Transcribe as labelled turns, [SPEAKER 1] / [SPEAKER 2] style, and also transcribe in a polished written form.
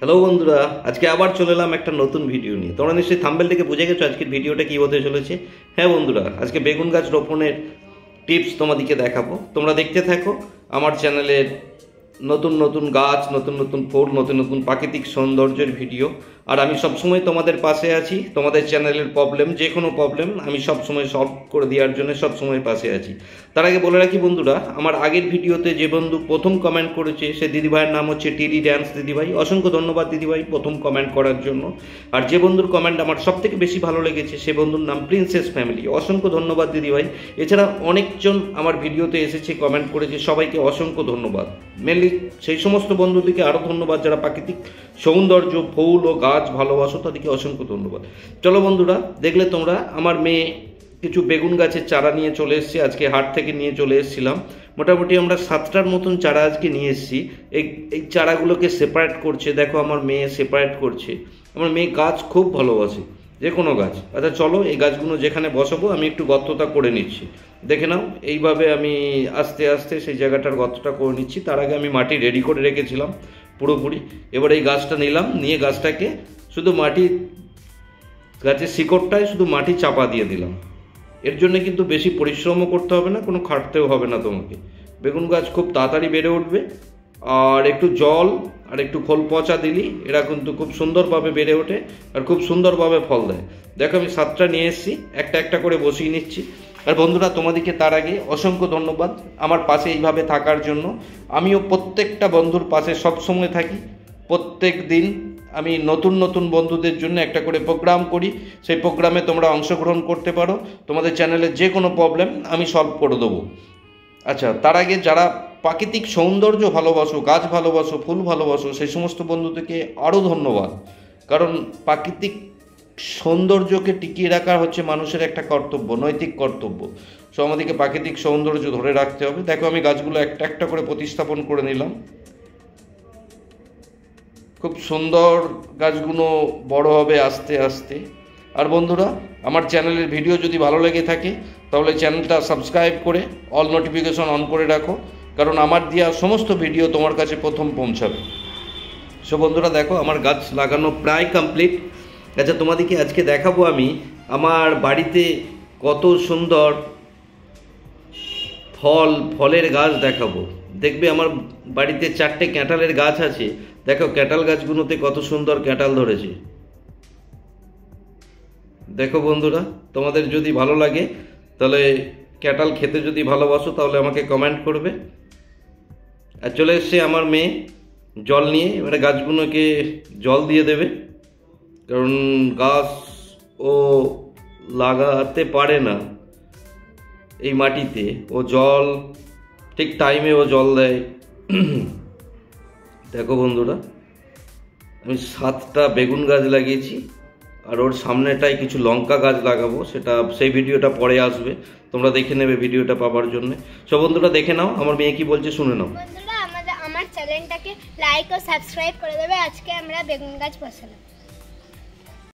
[SPEAKER 1] Hello বন্ধুরা, আজকে আবার চলে এলাম একটা নতুন ভিডিও নিয়ে। তোমরা নিশ্চয়ই থাম্বনেল থেকে বুঝে গেছো আজকের ভিডিওটা কী হতে চলেছে। হ্যাঁ বন্ধুরা, আজকে বেগুন গাছ রোপণের টিপস তোমাদেরকে দেখাবো। তোমরা দেখতে থাকো আমার চ্যানেলের নতুন নতুন গাছ, নতুন নতুন ফুল, নতুন নতুন প্রাকৃতিক সৌন্দর্যের ভিডিও। আর আমি সবসময় তোমাদের পাশে আছি। তোমাদের চ্যানেলের প্রবলেম, যে কোনো প্রবলেম আমি সবসময় সলভ করে দেওয়ার জন্য সবসময় পাশে আছি। তার আগে বলে রাখি বন্ধুরা, আমার আগের ভিডিওতে যে বন্ধু প্রথম কমেন্ট করেছে সে দিদিভাইয়ের নাম হচ্ছে টিডি ড্যান্স দিদিভাই। অসংখ্য ধন্যবাদ দিদিভাই প্রথম কমেন্ট করার জন্য। আর যে বন্ধুর কমেন্ট আমার সবথেকে বেশি ভালো লেগেছে সে বন্ধুর নাম প্রিন্সেস ফ্যামিলি। অসংখ্য ধন্যবাদ দিদিভাই। এছাড়া অনেকজন আমার ভিডিওতে এসেছে, কমেন্ট করেছে, সবাইকে অসংখ্য ধন্যবাদ। মেনলি সেই সমস্ত বন্ধুদেরকে আরও ধন্যবাদ যারা প্রাকৃতিক সৌন্দর্য, ফুল ও গাছ ভালোবাসো, তাদেরকে অসংখ্য ধন্যবাদ। চলো বন্ধুরা, দেখলে তোমরা আমার মেয়ে কিছু বেগুন গাছের চারা নিয়ে চলে এসেছি। আজকে হাট থেকে নিয়ে চলে এসেছিলাম। মোটামুটি আমরা 7টার মতন চারা আজকে নিয়ে এসেছি। এই চারাগুলোকে সেপারেট করছে। দেখো আমার মেয়ে সেপারেট করছে। আমার মেয়ে গাছ খুব ভালোবাসে, যে কোনো গাছ। আচ্ছা চলো, এই গাছগুলো যেখানে বসাবো আমি একটু গর্তটা করে নিচ্ছি। দেখে নাও, এইভাবে আমি আস্তে আস্তে সেই জায়গাটার গর্তটা করে নিচ্ছি। তার আগে আমি মাটি রেডি করে রেখেছিলাম পুরোপুরি। এবার এই গাছটা নিলাম, নিয়ে গাছটাকে শুধু মাটি, গাছের শিকড়টায় শুধু মাটি চাপা দিয়ে দিলাম। এর জন্য কিন্তু বেশি পরিশ্রমও করতে হবে না, কোনো খাটতেও হবে না তোমাকে। বেগুন গাছ খুব তাড়াতাড়ি বেড়ে উঠবে। আর একটু জল আর একটু খোল পচা দিলি এরা কিন্তু খুব সুন্দরভাবে বেড়ে ওঠে আর খুব সুন্দরভাবে ফল দেয়। দেখো আমি 7টা নিয়ে এসেছি, একটা একটা করে বসিয়ে নিচ্ছি। আর বন্ধুরা, তোমাদেরকে তার আগে অসংখ্য ধন্যবাদ আমার পাশে এইভাবে থাকার জন্য। আমিও প্রত্যেকটা বন্ধুর পাশে সবসময় থাকি। প্রত্যেক দিন আমি নতুন নতুন বন্ধুদের জন্য একটা করে প্রোগ্রাম করি। সেই প্রোগ্রামে তোমরা অংশগ্রহণ করতে পারো। তোমাদের চ্যানেলের যে কোনো প্রবলেম আমি সলভ করে দেবো। আচ্ছা, তার আগে যারা প্রাকৃতিক সৌন্দর্য ভালোবাসো, গাছ ভালোবাসো, ফুল ভালোবাসো, সেই সমস্ত বন্ধুদেরকে আরও ধন্যবাদ। কারণ প্রাকৃতিক সৌন্দর্যকে টিকিয়ে রাখা হচ্ছে মানুষের একটা কর্তব্য, নৈতিক কর্তব্য। সো আমাদেরকে প্রাকৃতিক সৌন্দর্য ধরে রাখতে হবে। দেখো আমি গাছগুলো একটা একটা করে প্রতিস্থাপন করে নিলাম। খুব সুন্দর গাছগুলো বড় হবে আস্তে আস্তে। আর বন্ধুরা, আমার চ্যানেলের ভিডিও যদি ভালো লেগে থাকে তাহলে চ্যানেলটা সাবস্ক্রাইব করে অল নোটিফিকেশন অন করে রাখো, কারণ আমার দেওয়া সমস্ত ভিডিও তোমার কাছে প্রথম পৌঁছাবে। সো বন্ধুরা, দেখো আমার গাছ লাগানো প্রায় কমপ্লিট। আচ্ছা, তোমাদেরকে আজকে দেখাবো আমি আমার বাড়িতে কত সুন্দর ফলের গাছ দেখাবো। দেখবে আমার বাড়িতে 4টে ক্যাঁঠালের গাছ আছে। দেখো ক্যাঁঠাল গাছগুলোতে কত সুন্দর ক্যাঁঠাল ধরেছে। দেখো বন্ধুরা, তোমাদের যদি ভালো লাগে তাহলে ক্যাঁঠাল খেতে যদি ভালোবাসো তাহলে আমাকে কমেন্ট করবে। আর চলে এসছে আমার মেয়ে জল নিয়ে। এবারে গাছগুলোকে জল দিয়ে দেবে, কারণ গাছ ও লাগাতে পারে না এই মাটিতে। ও জল ঠিক টাইমে ও জল দেয়। দেখো বন্ধুরা, আমি 7টা বেগুন গাছ লাগিয়েছি। আর ওর সামনেটায় কিছু লঙ্কা গাছ লাগাবো, সেই ভিডিওটা পরে আসবে। তোমরা দেখে নেবে ভিডিওটা পাওয়ার জন্য। সব বন্ধুরা দেখে নাও আমার মেয়ে কি বলছে, শুনে নাও।
[SPEAKER 2] বন্ধুরা, আমার চ্যানেলটাকে লাইক ও সাবস্ক্রাইব করে দেবে। আজকে আমরা বেগুন গাছ বসালাম।